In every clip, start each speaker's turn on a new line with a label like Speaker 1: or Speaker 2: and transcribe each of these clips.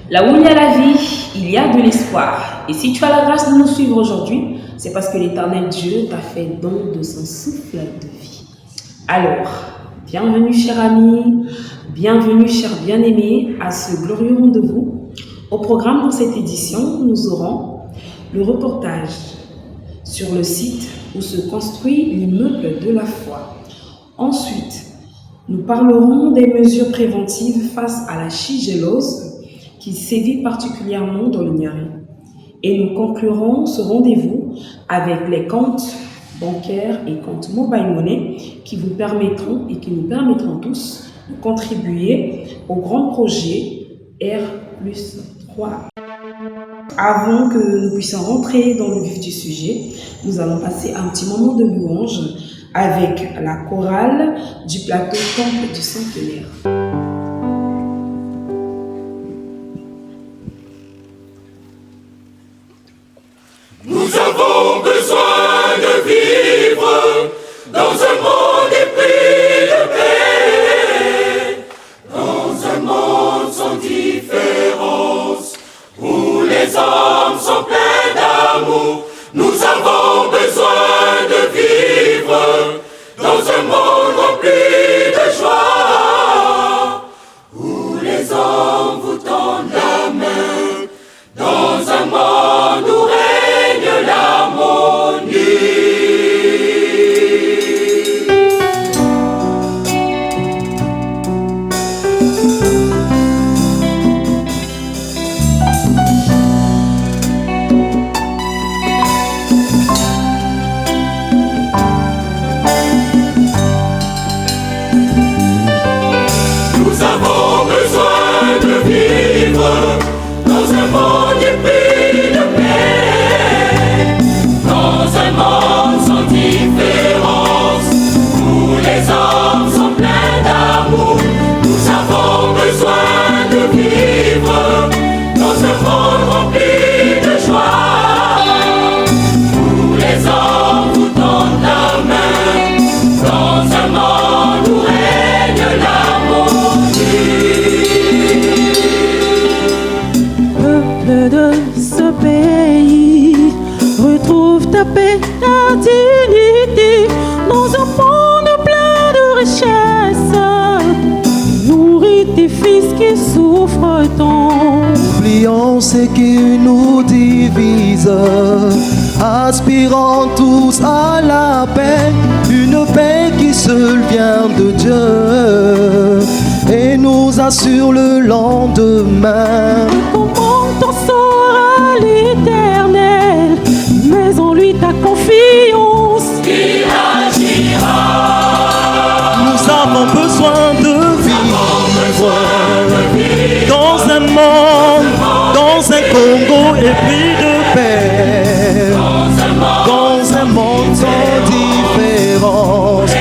Speaker 1: Là où il y a la vie, il y a de l'espoir. Et si tu as la grâce de nous suivre aujourd'hui, c'est parce que l'Éternel Dieu t'a fait don de son souffle de vie. Alors, bienvenue cher ami, bienvenue cher bien-aimé à ce glorieux rendez-vous. Au programme dans cette édition, nous aurons le reportage sur le site où se construit l'immeuble de la foi. Ensuite, nous parlerons des mesures préventives face à la shigellose qui sévit particulièrement dans le Niari. Et nous conclurons ce rendez-vous avec les comptes bancaires et comptes mobile money qui vous permettront et qui nous permettront tous de contribuer au grand projet R+3. Avant que nous puissions rentrer dans le vif du sujet, nous allons passer un petit moment de louange avec la chorale du plateau Temple du Centenaire.
Speaker 2: Nous avons besoin de vivre dans un monde épris de paix, dans un monde sans différence, où les hommes sont pleins d'amour. Nous avons besoin de vivre dans un monde rempli de joie, où les hommes vous tendent la main, dans un monde où règne l'harmonie. Nous avons besoin de vivre dans un monde épris de paix, dans un monde sans différence, où les hommes sont pleins d'amour. Nous avons besoin de vivre dans un monde rempli de joie, où les hommes vous tendent la main, dans un monde où règne l'harmonie.
Speaker 3: Peuple de ce pays, retrouve ta paix, ta dignité, dans un monde plein de richesses. Nourris tes fils qui souffrent tant.
Speaker 4: Oublions ce qui nous divise, aspirant tous à la paix, une paix qui seule vient de Dieu et nous assure le lendemain.
Speaker 3: Comment t'en sera l'Éternel, mais en lui ta confiance.
Speaker 2: Il agira.
Speaker 4: Nous avons besoin de vivre dans un monde, dans un Congo épris de paix, dans un monde sans différence,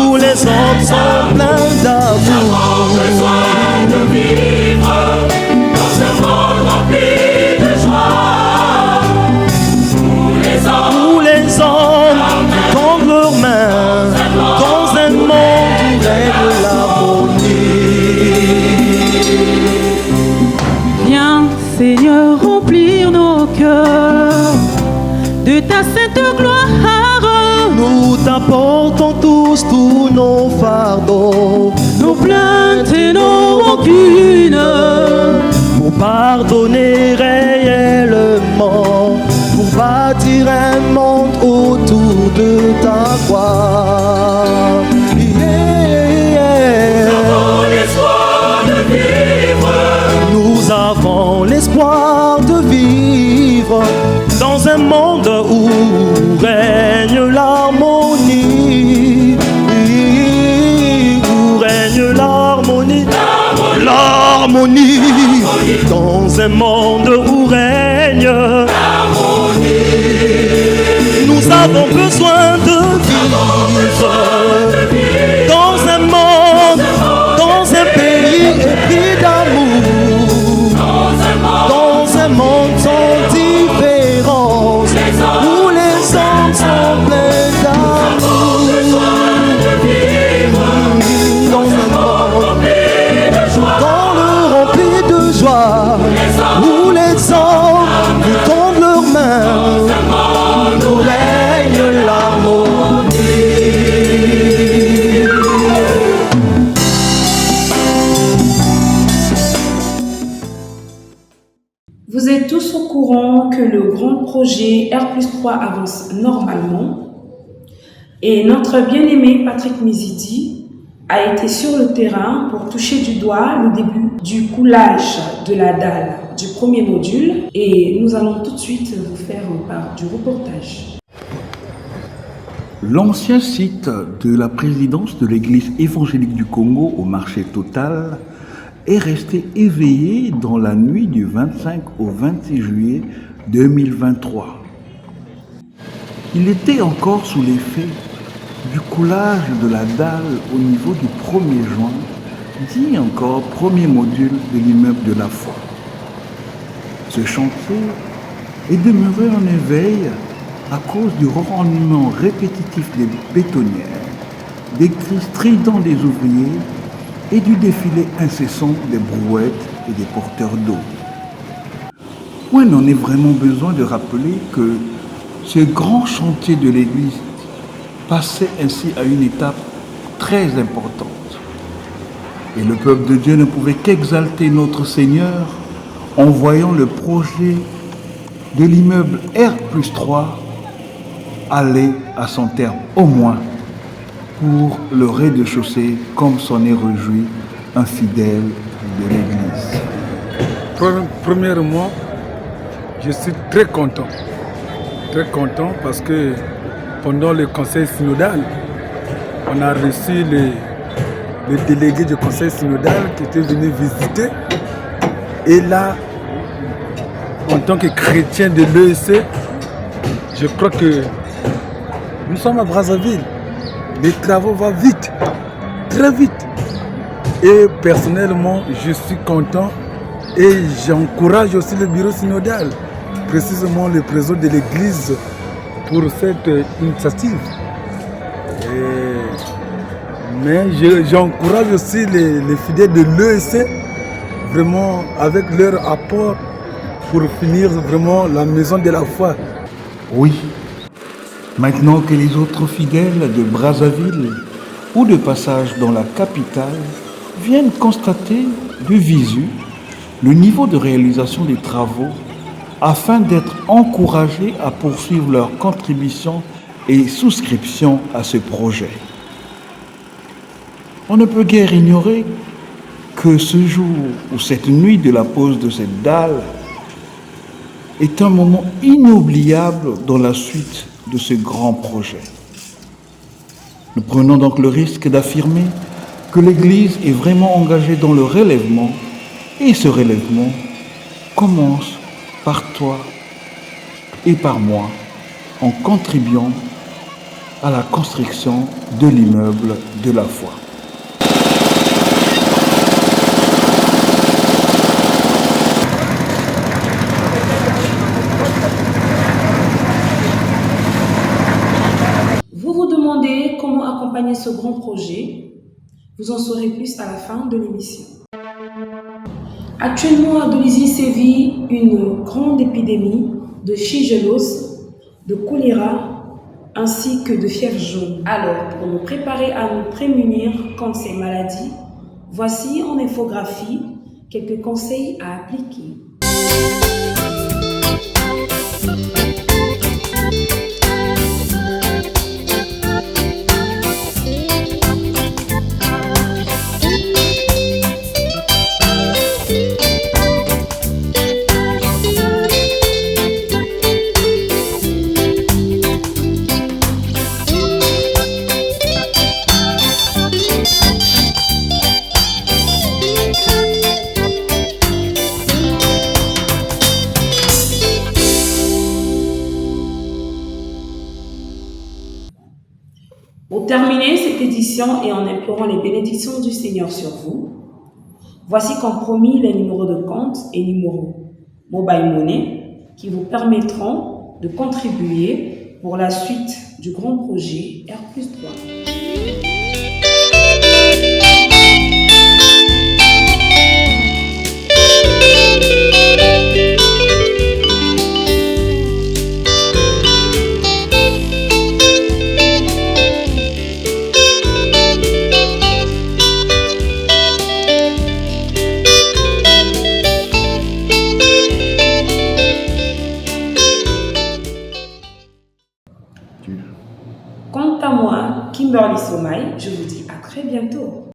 Speaker 4: où les hommes sont pleins d'amour.
Speaker 2: Besoin de vivre dans un monde rempli de joie, où les hommes
Speaker 4: tendent leurs mains, dans un monde où règne l'harmonie.
Speaker 3: Viens, Seigneur, remplir nos cœurs de ta sainte gloire.
Speaker 4: Nous t'apportons tous nos fardeaux,
Speaker 3: Nos plaintes et nos rancunes,
Speaker 4: pour pardonner réellement, pour bâtir un monde autour de ta gloire. Nous avons l'espoir de vivre dans un monde où règne l'harmonie, où règne l'harmonie, l'harmonie, dans un monde où règne l'harmonie. Nous avons besoin de vivre dans un monde, dans un pays épris d'amour, dans un monde sans différence, où les hommes sont pleins d'amour, dans un monde, dans le rempli de joie.
Speaker 1: le grand projet R+3 avance normalement et notre bien-aimé Patrick Mizidi a été sur le terrain pour toucher du doigt le début du coulage de la dalle du premier module et nous allons tout de suite vous faire part du reportage.
Speaker 5: L'ancien site de la présidence de l'Église évangélique du Congo au marché Total est resté éveillé dans la nuit du 25 au 26 juillet 2023. Il était encore sous l'effet du coulage de la dalle au niveau du premier joint, dit encore premier module de l'immeuble de la foi. Ce chantier est demeuré en éveil à cause du rendement répétitif des bétonnières, des cris stridents des ouvriers et du défilé incessant des brouettes et des porteurs d'eau. On en a vraiment besoin de rappeler que ce grand chantier de l'Église passait ainsi à une étape très importante. Et le peuple de Dieu ne pouvait qu'exalter notre Seigneur en voyant le projet de l'immeuble R+3 aller à son terme, au moins pour le rez-de-chaussée, comme s'en est réjoui un fidèle de l'Église.
Speaker 6: Premièrement, je suis très content parce que pendant le conseil synodal, on a reçu le délégué du conseil synodal qui était venu visiter. Et là, en tant que chrétien de l'EEC, je crois que nous sommes à Brazzaville. Les travaux vont vite, très vite. Et personnellement, je suis content et j'encourage aussi le bureau synodal, précisément le président de l'Église, pour cette initiative. Mais j'encourage aussi les fidèles de l'EEC, vraiment avec leur apport pour finir vraiment la maison de la foi.
Speaker 5: Oui, maintenant que les autres fidèles de Brazzaville ou de passage dans la capitale viennent constater de visu le niveau de réalisation des travaux afin d'être encouragés à poursuivre leur contribution et souscription à ce projet. On ne peut guère ignorer que ce jour ou cette nuit de la pose de cette dalle est un moment inoubliable dans la suite de ce grand projet. Nous prenons donc le risque d'affirmer que l'Église est vraiment engagée dans le relèvement et ce relèvement commence par toi et par moi en contribuant à la construction de l'immeuble de la foi.
Speaker 1: Vous vous demandez comment accompagner ce grand projet? Vous en saurez plus à la fin de l'émission. Actuellement, à Dolisie sévit une grande épidémie de shigellose, de choléra ainsi que de fièvre jaune. Alors, pour nous préparer à nous prémunir contre ces maladies, voici en infographie quelques conseils à appliquer. Pour terminer cette édition et en implorant les bénédictions du Seigneur sur vous, voici comme promis les numéros de compte et numéros mobile money qui vous permettront de contribuer pour la suite du grand projet R+3.
Speaker 5: infrastructures.
Speaker 1: Quant à moi, Kimberly Sommeil, je vous dis à très bientôt.